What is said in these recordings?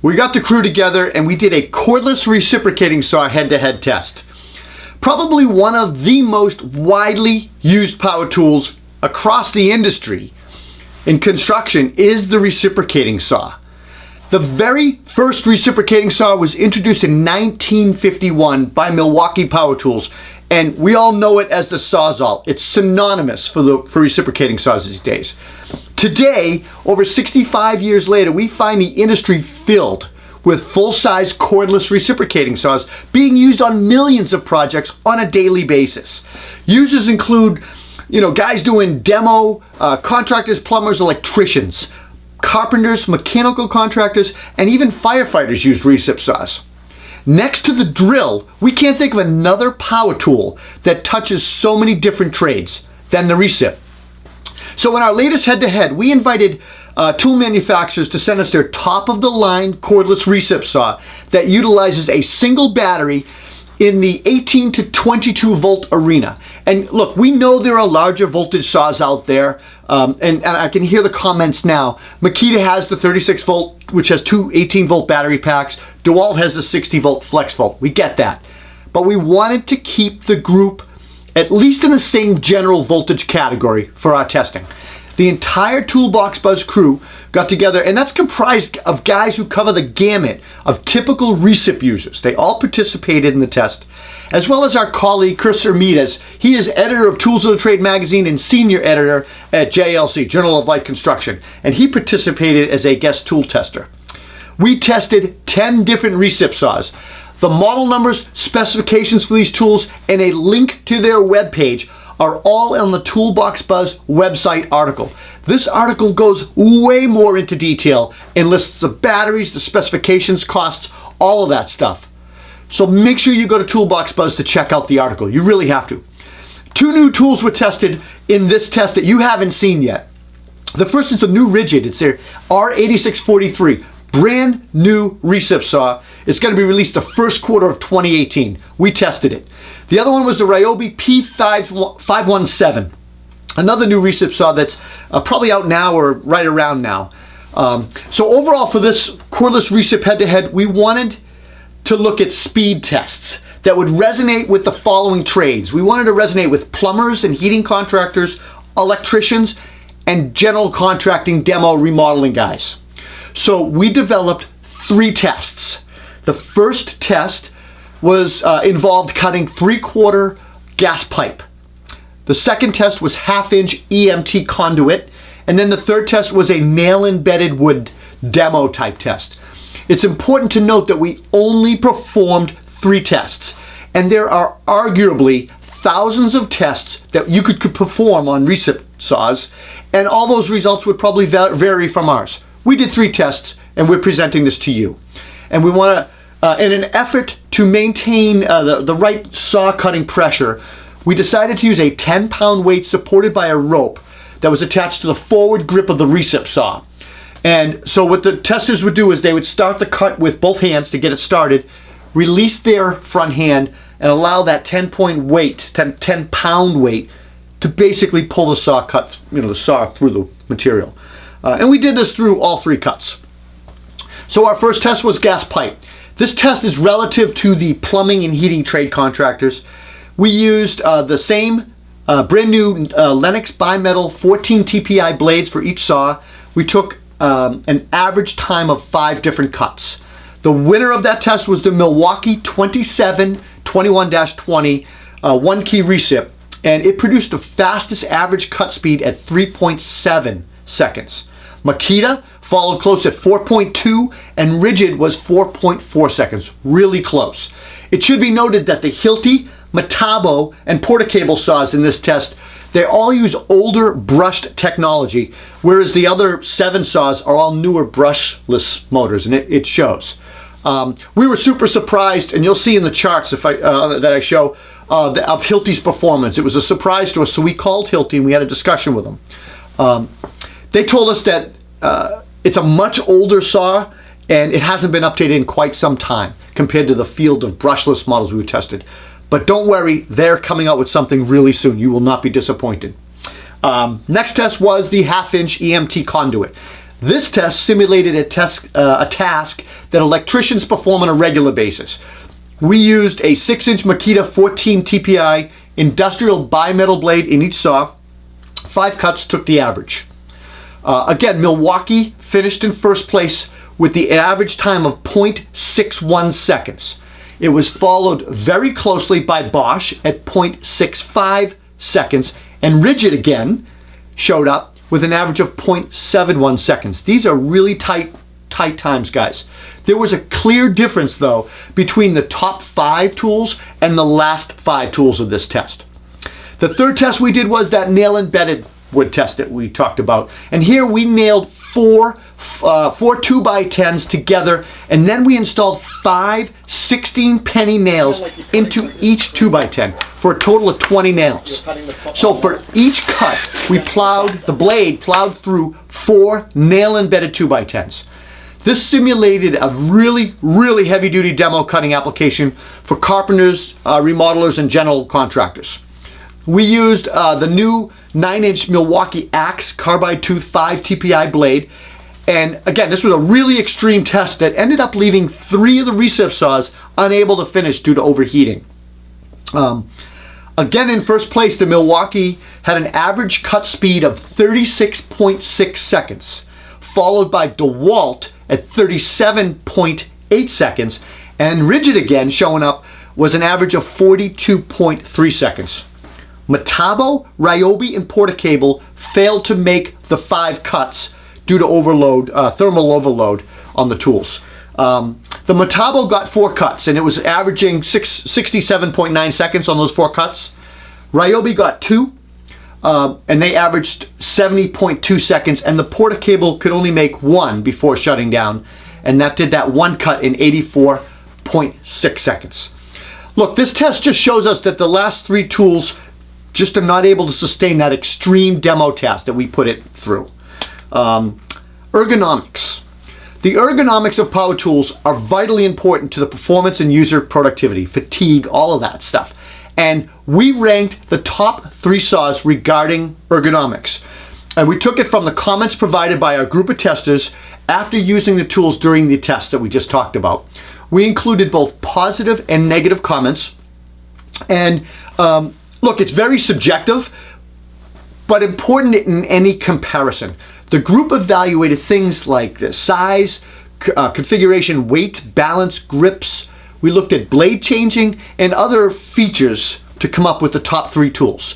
we got the crew together and we did a cordless reciprocating saw head-to-head test. Probably one of the most widely used power tools across the industry in construction is the reciprocating saw. The very first reciprocating saw was introduced in 1951 by Milwaukee Power Tools, and we all know it as the Sawzall. It's synonymous for reciprocating saws these days. Today, over 65 years later, we find the industry filled with full-size cordless reciprocating saws being used on millions of projects on a daily basis. Users include, guys doing demo, contractors, plumbers, electricians, carpenters, mechanical contractors, and even firefighters use recip saws. Next to the drill, we can't think of another power tool that touches so many different trades than the recip. So in our latest head-to-head, we invited tool manufacturers to send us their top-of-the-line cordless recip saw that utilizes a single battery in the 18 to 22 volt arena. And look, we know there are larger voltage saws out there, and I can hear the comments now. Makita has the 36 volt, which has two 18 volt battery packs. DEWALT has the 60 volt FlexVolt. We get that. But we wanted to keep the group at least in the same general voltage category for our testing. The entire Toolbox Buzz crew got together, and that's comprised of guys who cover the gamut of typical recip users. They all participated in the test, as well as our colleague Chris Ermitas. He is editor of Tools of the Trade magazine and senior editor at JLC, Journal of Light Construction, and he participated as a guest tool tester. We tested 10 different recip saws. The model numbers, specifications for these tools, and a link to their webpage are all on the Toolbox Buzz website article. This article goes way more into detail and lists the batteries, the specifications, costs, all of that stuff. So make sure you go to Toolbox Buzz to check out the article. You really have to. 2 new tools were tested in this test that you haven't seen yet. The first is the new Rigid. It's their R8643. Brand new recip saw. It's going to be released the first quarter of 2018. We tested it. The other one was the Ryobi P517. Another new recip saw that's probably out now or right around now. So overall for this cordless recip head-to-head, we wanted to look at speed tests that would resonate with the following trades. We wanted to resonate with plumbers and heating contractors, electricians, and general contracting demo remodeling guys. So we developed 3 tests. The first test was involved cutting 3/4 gas pipe. The second test was 1/2-inch EMT conduit. And then the third test was a nail-embedded wood demo type test. It's important to note that we only performed 3 tests. And there are arguably thousands of tests that you could perform on recip saws. And all those results would probably vary from ours. We did 3 tests, and we're presenting this to you. And we want to, in an effort to maintain the right saw cutting pressure, we decided to use a 10-pound weight supported by a rope that was attached to the forward grip of the recip saw. And so what the testers would do is they would start the cut with both hands to get it started, release their front hand, and allow that 10-pound weight to basically pull the saw cut, the saw through the material. And we did this through all 3 cuts. So our first test was gas pipe. This test is relative to the plumbing and heating trade contractors. We used the same brand new Lennox bimetal 14 TPI blades for each saw. We took an average time of 5 different cuts. The winner of that test was the Milwaukee 2721-20 one-key recip, and it produced the fastest average cut speed at 3.7 seconds. Makita followed close at 4.2, and Rigid was 4.4 seconds, really close. It should be noted that the Hilti, Metabo, and Portacable saws in this test, they all use older brushed technology, whereas the other 7 saws are all newer brushless motors, and it shows. We were super surprised, and you'll see in the charts that I show of Hilti's performance. It was a surprise to us, so we called Hilti and we had a discussion with them. They told us that it's a much older saw and it hasn't been updated in quite some time compared to the field of brushless models we tested. But don't worry, they're coming out with something really soon. You will not be disappointed. Next test was the 1/2-inch EMT conduit. This test simulated a task that electricians perform on a regular basis. We used a 6-inch Makita 14 TPI industrial bimetal blade in each saw. 5 cuts took the average. Again, Milwaukee finished in first place with the average time of 0.61 seconds. It was followed very closely by Bosch at 0.65 seconds, and Rigid again showed up with an average of 0.71 seconds. These are really tight times, guys. There was a clear difference, though, between the top 5 tools and the last 5 tools of this test. The third test we did was that nail-embedded wood test that we talked about. And here we nailed four 2x10s together, and then we installed 5 16-penny nails into each 2x10 for a total of 20 nails. So for each cut, the blade plowed through 4 nail-embedded 2x10s. This simulated a really, really heavy-duty demo cutting application for carpenters, remodelers, and general contractors. We used the new 9-inch Milwaukee Axe carbide tooth 5 TPI blade. And again, this was a really extreme test that ended up leaving 3 of the recip saws unable to finish due to overheating. Again, in first place, the Milwaukee had an average cut speed of 36.6 seconds, followed by DEWALT at 37.8 seconds, and Rigid again showing up was an average of 42.3 seconds. Metabo, Ryobi, and Portacable failed to make the 5 cuts due to thermal overload on the tools. The Metabo got 4 cuts, and it was averaging 67.9 seconds on those 4 cuts. Ryobi got 2, and they averaged 70.2 seconds, and the Portacable could only make 1 before shutting down, and that did that 1 cut in 84.6 seconds. Look, this test just shows us that the last 3 tools just are not able to sustain that extreme demo test that we put it through. Ergonomics. The ergonomics of power tools are vitally important to the performance and user productivity, fatigue, all of that stuff. And we ranked the top 3 saws regarding ergonomics. And we took it from the comments provided by our group of testers after using the tools during the test that we just talked about. We included both positive and negative comments. And look, it's very subjective, but important in any comparison. The group evaluated things like the size, configuration, weight, balance, grips. We looked at blade changing and other features to come up with the top 3 tools.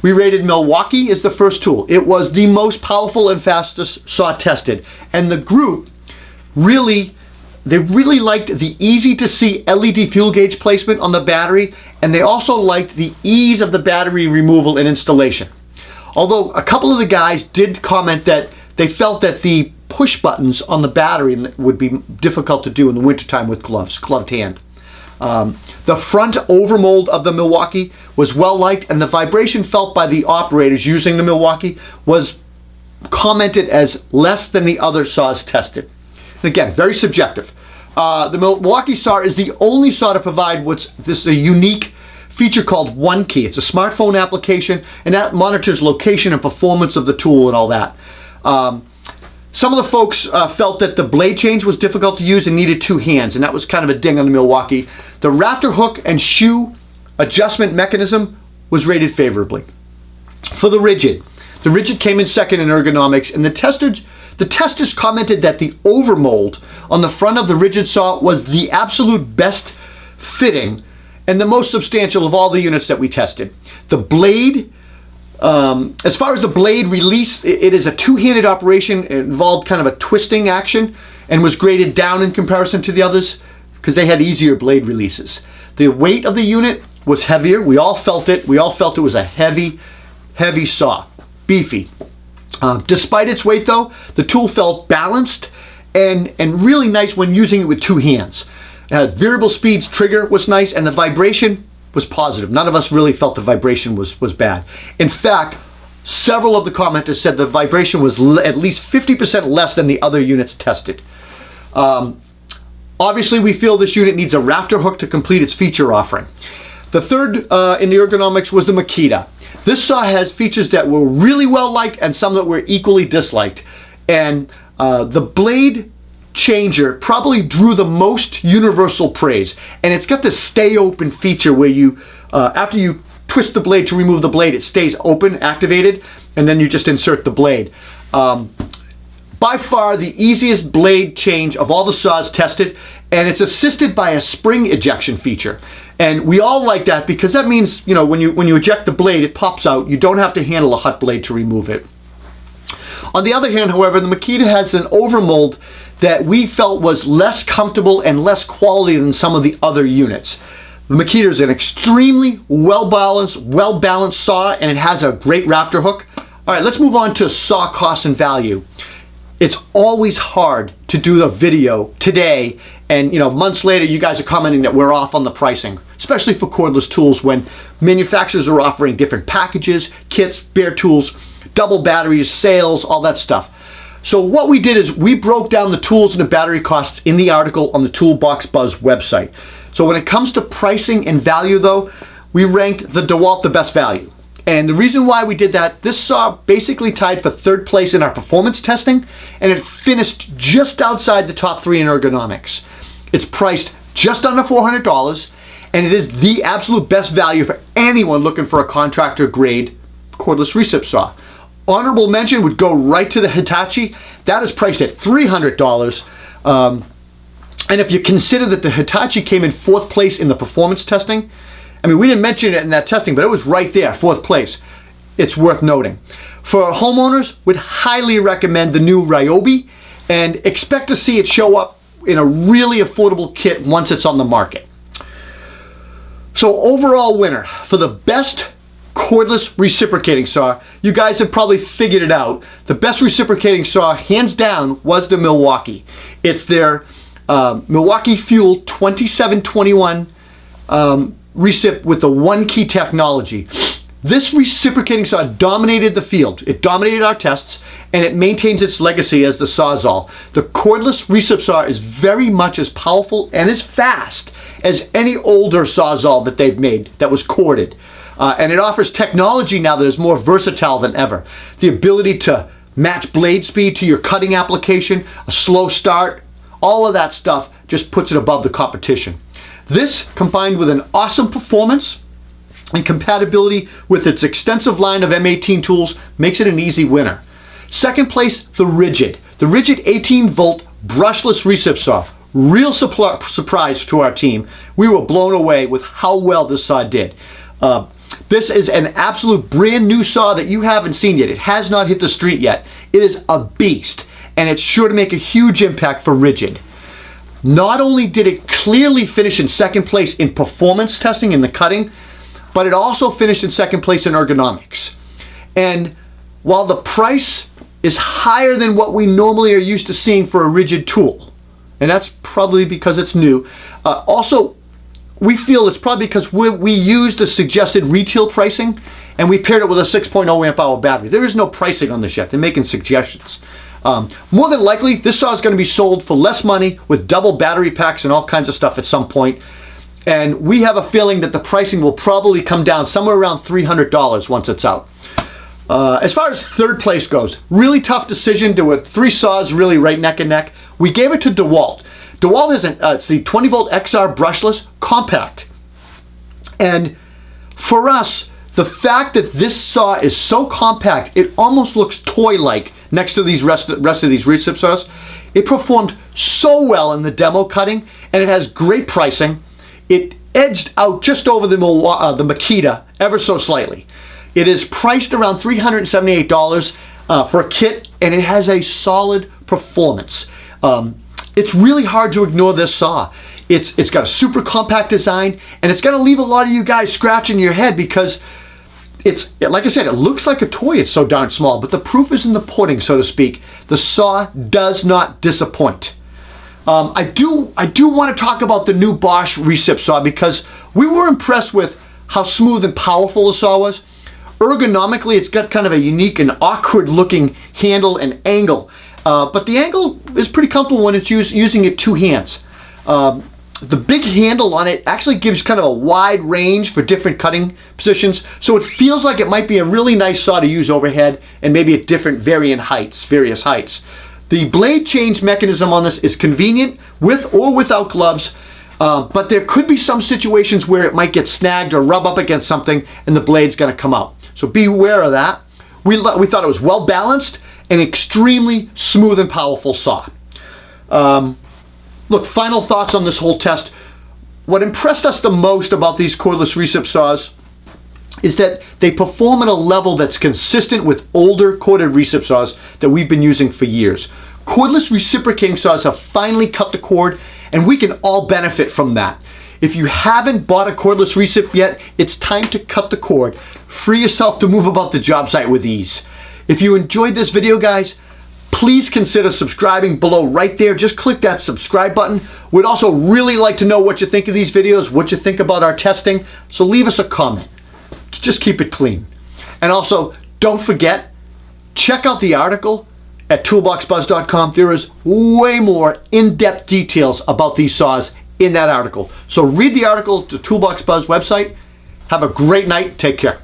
We rated Milwaukee as the first tool. It was the most powerful and fastest saw tested. And the group really liked the easy to see LED fuel gauge placement on the battery, and they also liked the ease of the battery removal and installation. Although a couple of the guys did comment that they felt that the push buttons on the battery would be difficult to do in the wintertime with gloved hand. The front overmold of the Milwaukee was well liked, and the vibration felt by the operators using the Milwaukee was commented as less than the other saws tested. And again, very subjective. The Milwaukee saw is the only saw to provide a unique feature called One Key. It's a smartphone application, and that monitors location and performance of the tool and all that. Some of the folks felt that the blade change was difficult to use and needed 2 hands, and that was kind of a ding on the Milwaukee. The rafter hook and shoe adjustment mechanism was rated favorably. For the Rigid came in second in ergonomics, and the testers commented that the overmold on the front of the Rigid saw was the absolute best fitting and the most substantial of all the units that we tested. The blade, as far as the blade release, it is a 2-handed operation. It involved kind of a twisting action and was graded down in comparison to the others because they had easier blade releases. The weight of the unit was heavier. We all felt it. We all felt it was a heavy saw, beefy. Despite its weight though, the tool felt balanced and really nice when using it with 2 hands. Variable speeds trigger was nice, and the vibration was positive. None of us really felt the vibration was bad. In fact, several of the commenters said the vibration was at least 50% less than the other units tested. Obviously, we feel this unit needs a rafter hook to complete its feature offering. The third in the ergonomics was the Makita. This saw has features that were really well liked and some that were equally disliked. And The blade changer probably drew the most universal praise, and it's got this stay open feature where you, after you twist the blade to remove the blade, it stays open, activated, and then you just insert the blade. By far the easiest blade change of all the saws tested, and it's assisted by a spring ejection feature. And we all like that because that means, you know, when you eject the blade, it pops out. You don't have to handle a hot blade to remove it. On the other hand, however, the Makita has an overmold that we felt was less comfortable and less quality than some of the other units. The Makita is an extremely well-balanced saw, and it has a great rafter hook. All right, let's move on to saw cost and value. It's always hard to do the video today, and you know, months later you guys are commenting that we're off on the pricing, especially for cordless tools when manufacturers are offering different packages, kits, bare tools, double batteries, sales, all that stuff. So what we did is we broke down the tools and the battery costs in the article on the Toolbox Buzz website. So when it comes to pricing and value though, we ranked the DEWALT the best value. And the reason why we did that, this saw basically tied for third place in our performance testing, and it finished just outside the top 3 in ergonomics. It's priced just under $400, and it is the absolute best value for anyone looking for a contractor grade cordless recip saw. Honorable mention would go right to the Hitachi. That is priced at $300. And if you consider that the Hitachi came in 4th place in the performance testing, I mean, we didn't mention it in that testing, but it was right there, 4th place. It's worth noting. For homeowners, would highly recommend the new Ryobi, and expect to see it show up in a really affordable kit once it's on the market. So overall winner for the best cordless reciprocating saw, you guys have probably figured it out. The best reciprocating saw, hands down, was the Milwaukee. It's their Milwaukee Fuel 2721 recip with the one key technology. This reciprocating saw dominated the field. It dominated our tests, and it maintains its legacy as the Sawzall. The cordless recip saw is very much as powerful and as fast as any older Sawzall that they've made that was corded. And it offers technology now that is more versatile than ever. The ability to match blade speed to your cutting application, a slow start, all of that stuff just puts it above the competition. This, combined with an awesome performance and compatibility with its extensive line of M18 tools, makes it an easy winner. Second place, the Ridgid. The Ridgid 18-volt brushless recip saw. Real surprise to our team. We were blown away with how well this saw did. This is an absolute brand new saw that you haven't seen yet. It has not hit the street yet. It is a beast, and it's sure to make a huge impact for Ridgid. Not only did it clearly finish in 2nd place in performance testing in the cutting, but it also finished in 2nd place in ergonomics. And while the price is higher than what we normally are used to seeing for a Ridgid tool, and that's probably because it's new, also we feel it's probably because we used the suggested retail pricing and we paired it with a 6.0 amp hour battery. There is no pricing on this yet. They're making suggestions. More than likely, this saw is going to be sold for less money with double battery packs and all kinds of stuff at some point. And we have a feeling that the pricing will probably come down somewhere around $300 once it's out. As far as 3rd place goes, really tough decision. There were 3 saws really right neck and neck. We gave it to DEWALT. DEWALT is it's the 20-volt XR brushless compact. And for us, the fact that this saw is so compact, it almost looks toy-like next to these rest of these recip saws. It performed so well in the demo cutting, and it has great pricing. It edged out just over the Makita ever so slightly. It is priced around $378 for a kit, and it has a solid performance. It's really hard to ignore this saw. It's got a super compact design, and it's gonna leave a lot of you guys scratching your head because it's, like I said, it looks like a toy. It's so darn small, but the proof is in the pudding, so to speak. The saw does not disappoint. I do want to talk about the new Bosch recip saw because we were impressed with how smooth and powerful the saw was. Ergonomically, it's got kind of a unique and awkward looking handle and angle. But the angle is pretty comfortable when it's using it 2 hands. The big handle on it actually gives kind of a wide range for different cutting positions, so it feels like it might be a really nice saw to use overhead and maybe at different various heights. The blade change mechanism on this is convenient with or without gloves, but there could be some situations where it might get snagged or rub up against something and the blade's gonna come out. So be aware of that. We thought it was well balanced and extremely smooth and powerful saw. Look, final thoughts on this whole test. What impressed us the most about these cordless recip saws is that they perform at a level that's consistent with older corded recip saws that we've been using for years. Cordless reciprocating saws have finally cut the cord, and we can all benefit from that. If you haven't bought a cordless recip yet, it's time to cut the cord. Free yourself to move about the job site with ease. If you enjoyed this video, guys, please consider subscribing below right there. Just click that subscribe button. We'd also really like to know what you think of these videos, what you think about our testing. So leave us a comment. Just keep it clean. And also, don't forget, check out the article at toolboxbuzz.com. There is way more in-depth details about these saws in that article. So read the article at the Toolbox Buzz website. Have a great night. Take care.